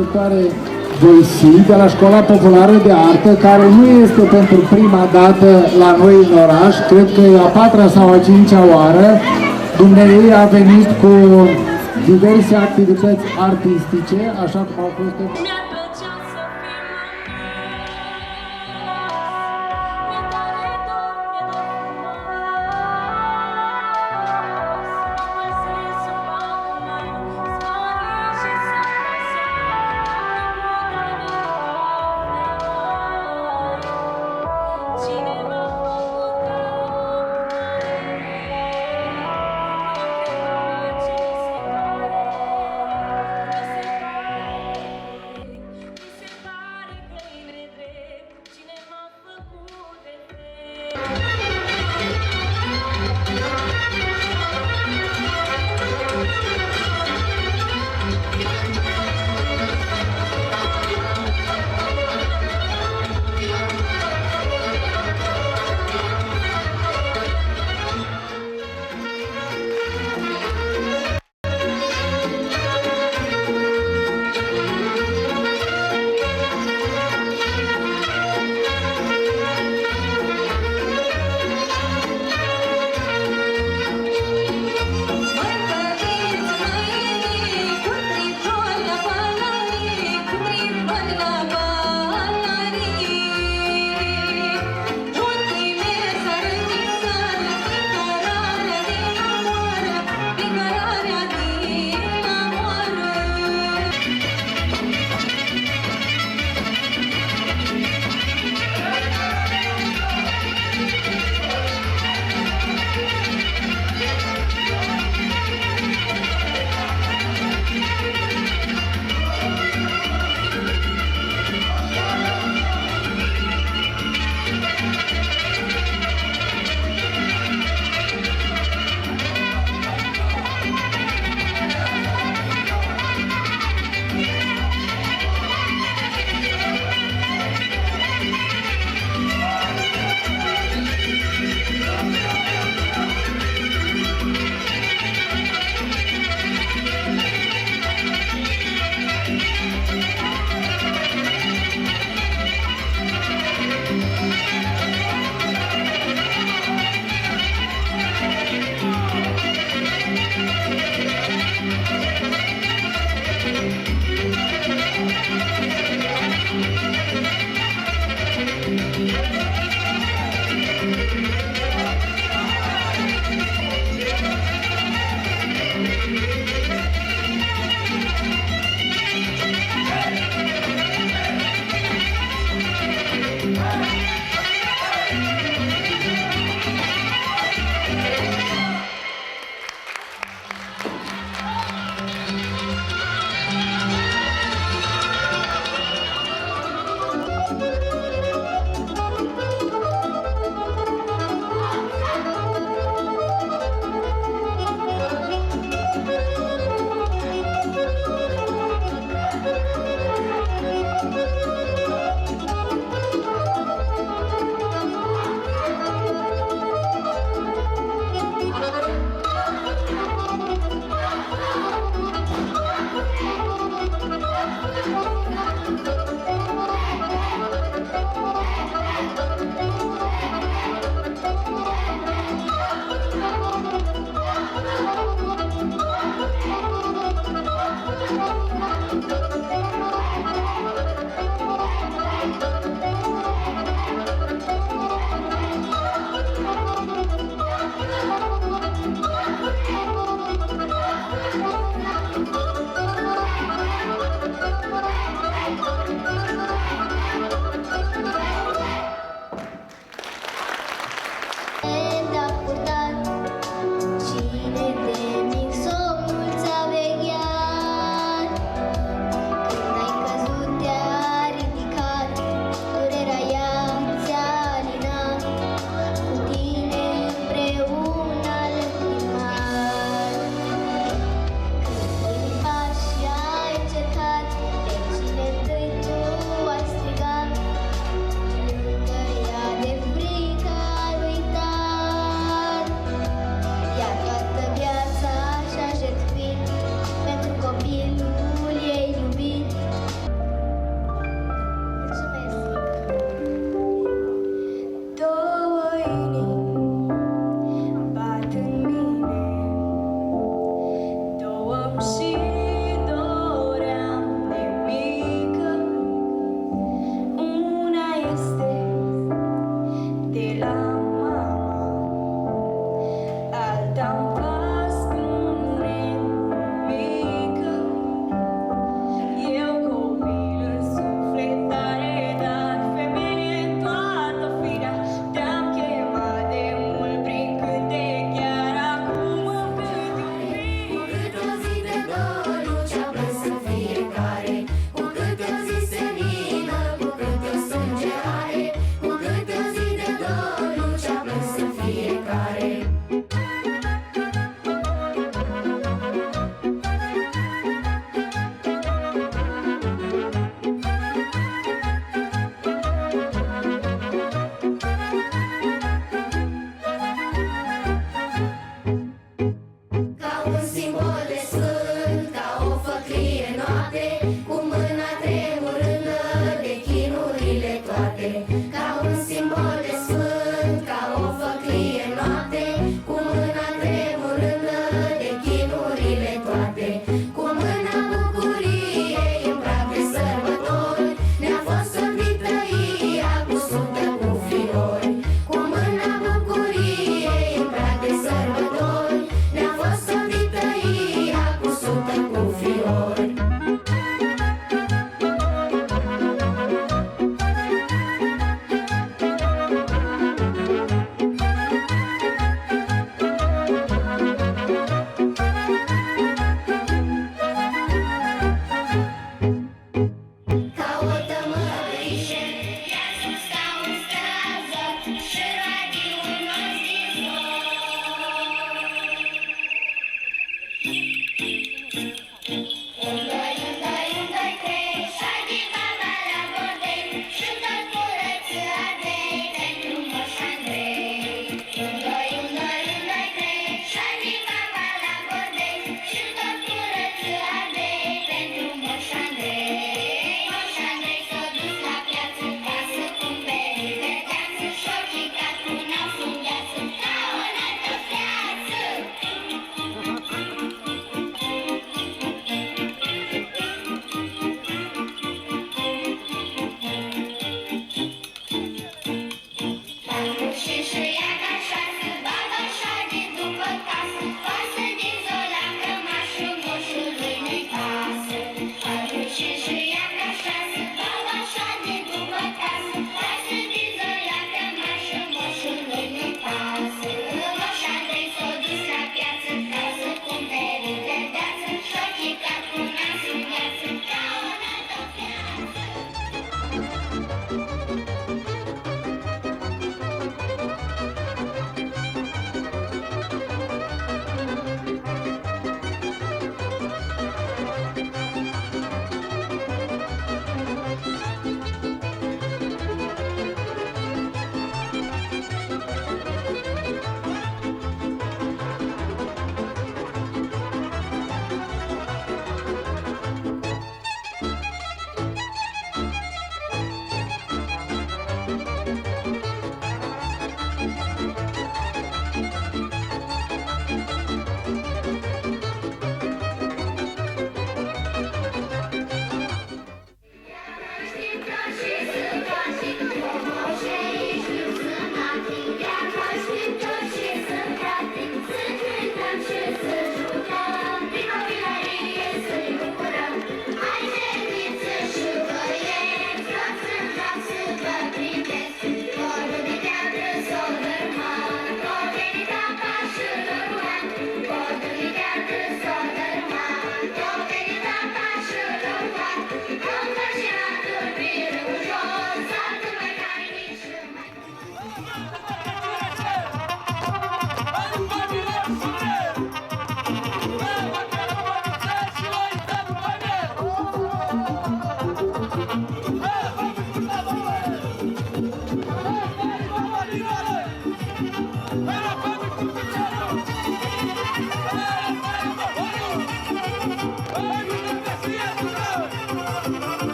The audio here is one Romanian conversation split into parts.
directoare Voisi de la Școala Populară de Artă, care nu este pentru prima dată la noi în oraș, cred că e a 4-a sau a 5-a oară. Dumnezeu a venit cu diverse activități artistice, așa cum au fost.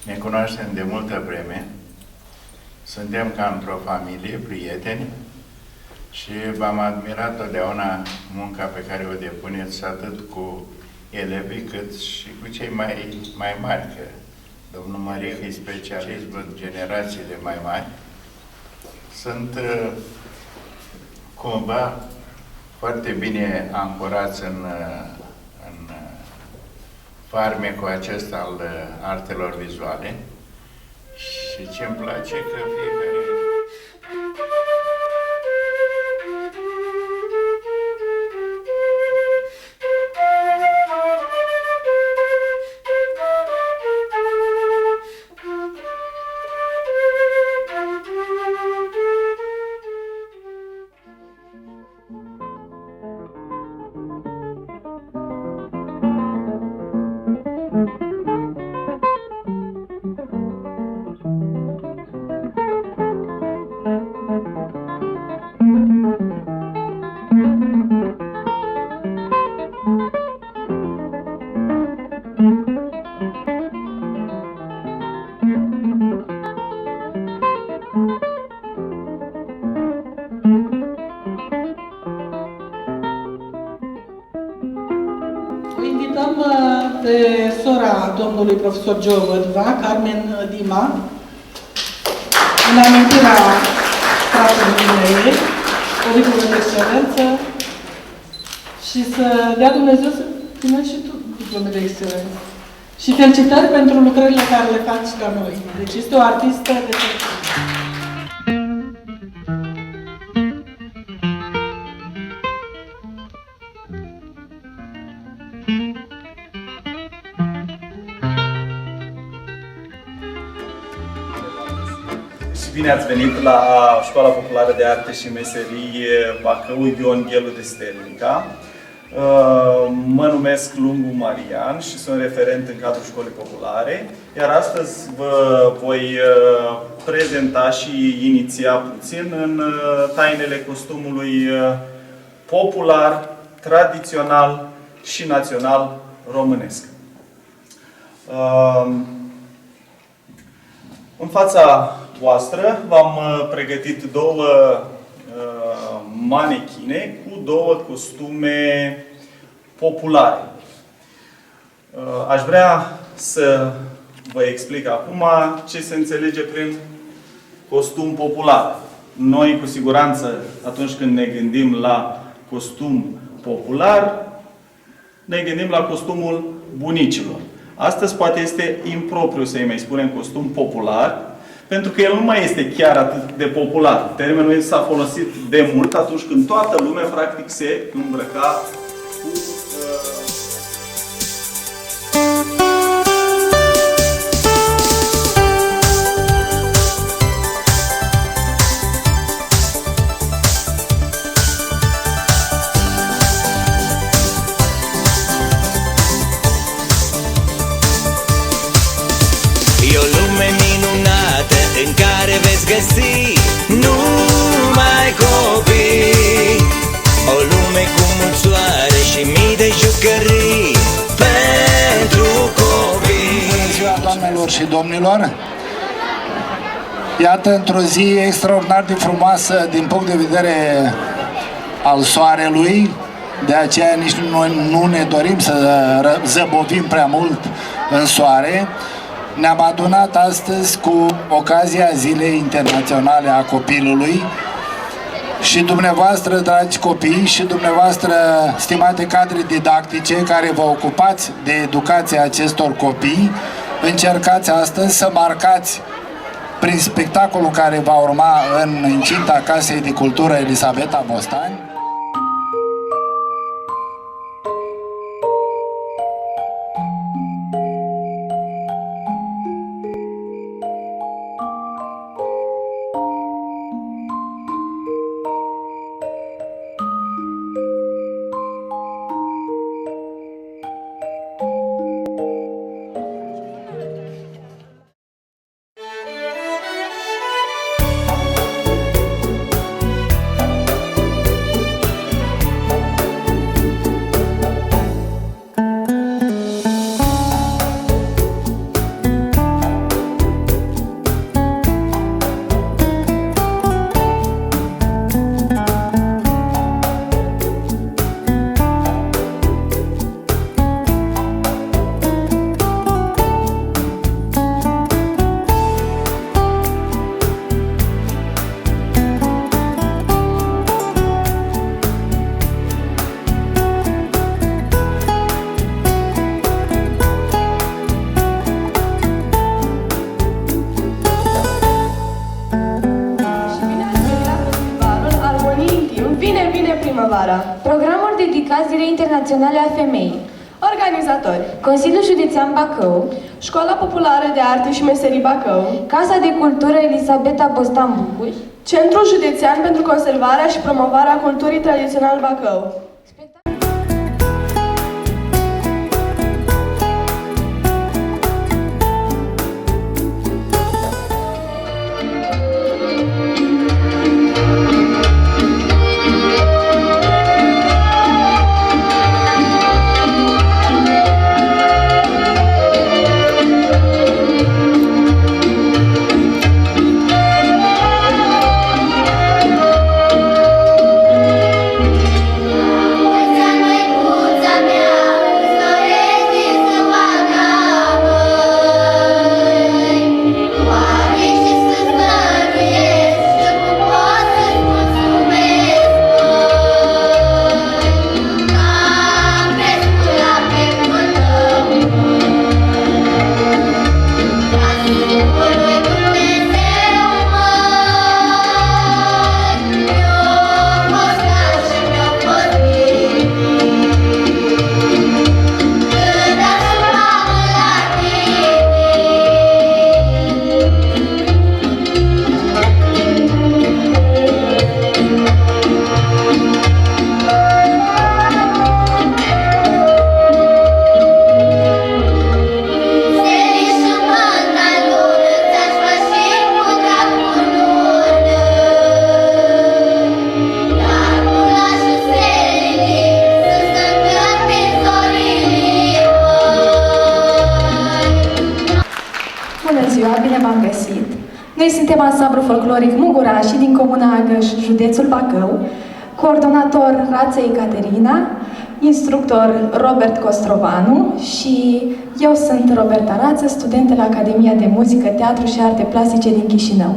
Ne cunoaștem de multă vreme, suntem ca într-o familie, prieteni, și v-am admirat totdeauna munca pe care o depuneți atât cu elevii cât și cu cei mai mari, că domnul Marie e specialist, văd generațiile mai mari. Sunt cumva foarte bine ancorați în farmecul acesta al artelor vizuale și ce-mi place că fiecare... Invităm pe sora domnului profesor Geo Vădva, Carmen Dima, în amintirea fratului ei, o diplomă de excelență, și să dea Dumnezeu să primești și tu diplome de excelență. Și felicitări pentru lucrările care le faci la noi. Deci este o artistă de felicitări. Bine ați venit la Școala Populară de Arte și Meserii Bacău Ion Ghelu de Stelnica. Mă numesc Lungu Marian și sunt referent în cadrul Școlii Populare. Iar astăzi vă voi prezenta și iniția puțin în tainele costumului popular, tradițional și național românesc. În fața voastră v-am pregătit două manechine cu două costume populare. Aș vrea să vă explic acum ce se înțelege prin costum popular. Noi, cu siguranță, atunci când ne gândim la costum popular, ne gândim la costumul bunicilor. Astăzi poate este impropriu să-i mai spunem costum popular, pentru că el nu mai este chiar atât de popular. Termenul s-a folosit de mult atunci când toată lumea practic se îmbrăca cu... în care veți găsi numai copii, o lume cu mult soare și mii de jucării pentru copii. Bună ziua, doamnelor și domnilor! Iată, într-o zi extraordinar de frumoasă din punct de vedere al soarelui, de aceea nici noi nu ne dorim să zăbovim prea mult în soare. Ne-am adunat astăzi cu ocazia Zilei Internaționale a Copilului și dumneavoastră, dragi copii, și dumneavoastră, stimate cadre didactice care vă ocupați de educația acestor copii, încercați astăzi să marcați prin spectacolul care va urma în incinta Casei de Cultură Elisabeta Bostani. dedicat Zilei Internaționale a Femeii. Organizatori: Consiliul Județean Bacău, Școala Populară de Arte și Meserii Bacău, Casa de Cultură Elisabeta Bostan Bucuș, Centrul Județean pentru Conservarea și Promovarea Culturii Tradiționale Bacău. Noi suntem ansamblu folcloric Mugurașii din Comuna Agăș, județul Bacău, coordonator Rață Ecaterina, instructor Robert Costrovanu și eu sunt Roberta Rață, studentă la Academia de Muzică, Teatru și Arte Plastice din Chișinău.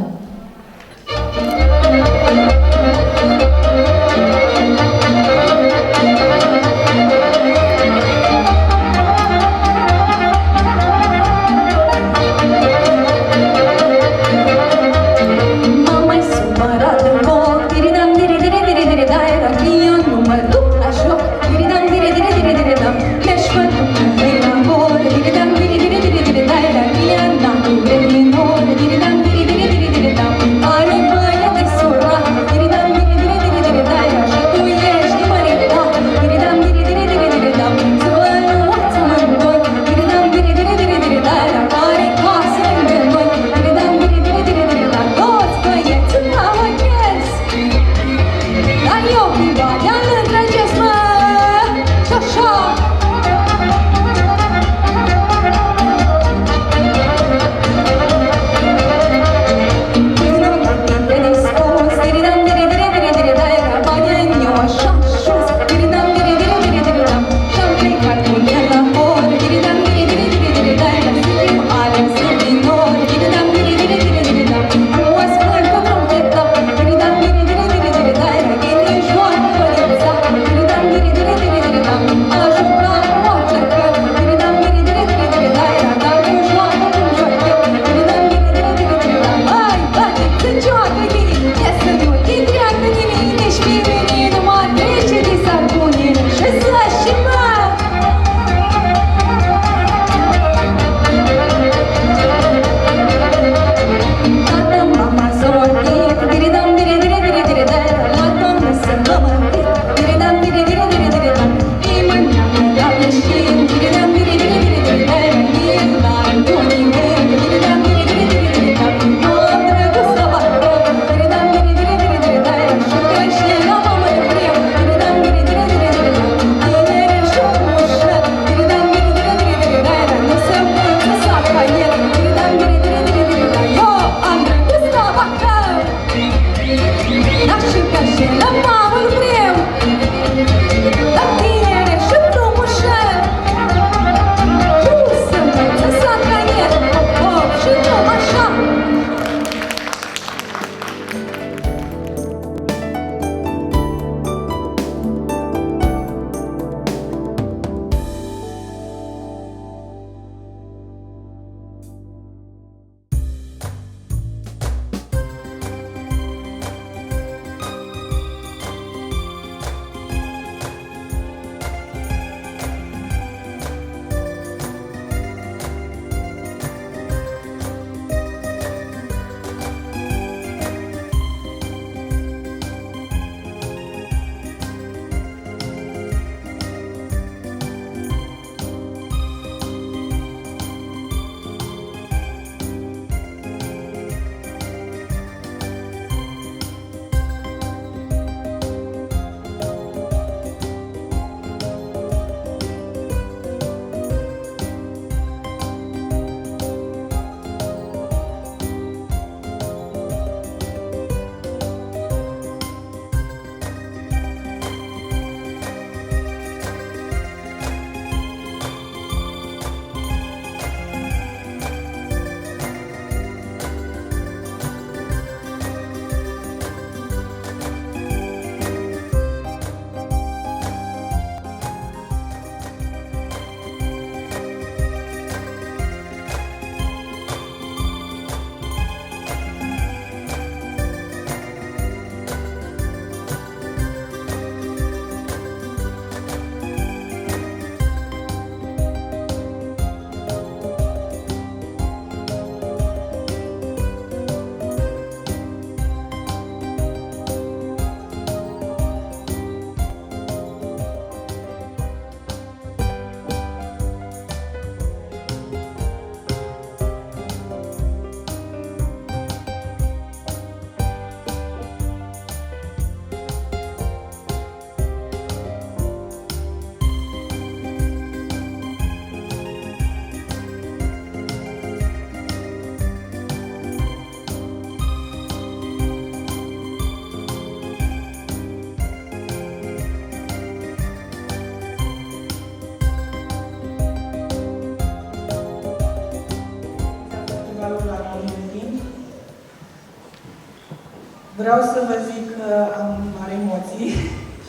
Vreau să vă zic că am mari emoții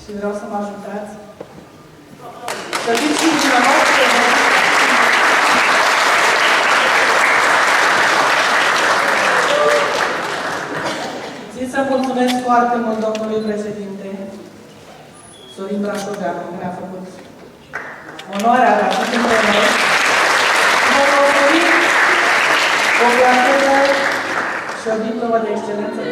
și vreau să mă ajutați. Să fiți și dumneavoastră. Țin să mulțumesc foarte mult domnului președinte Sorin Brașoveanu, care a făcut onoarea de a fi între noi. Vă mulțumim o plachetă și o diplomă de excelență.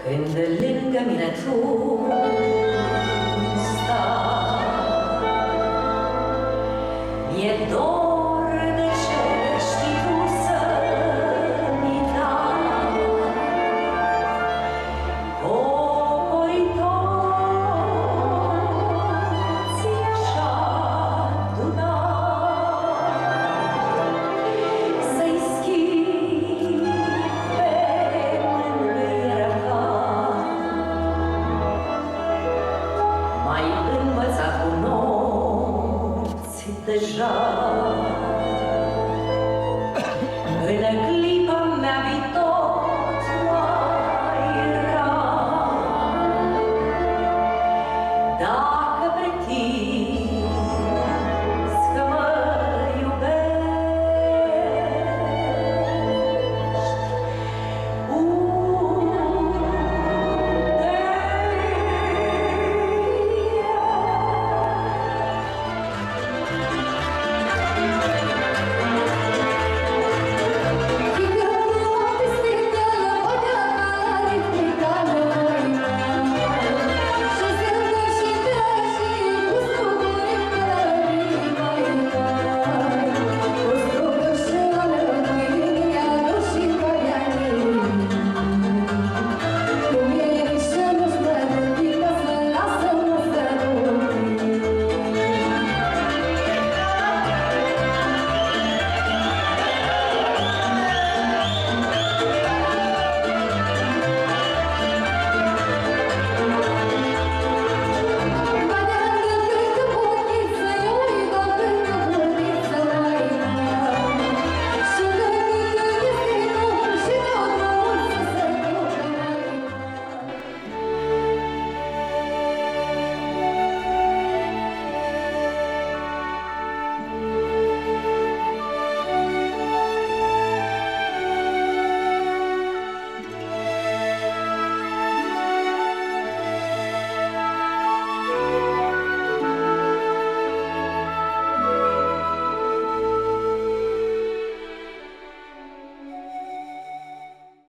Când lângă mine tu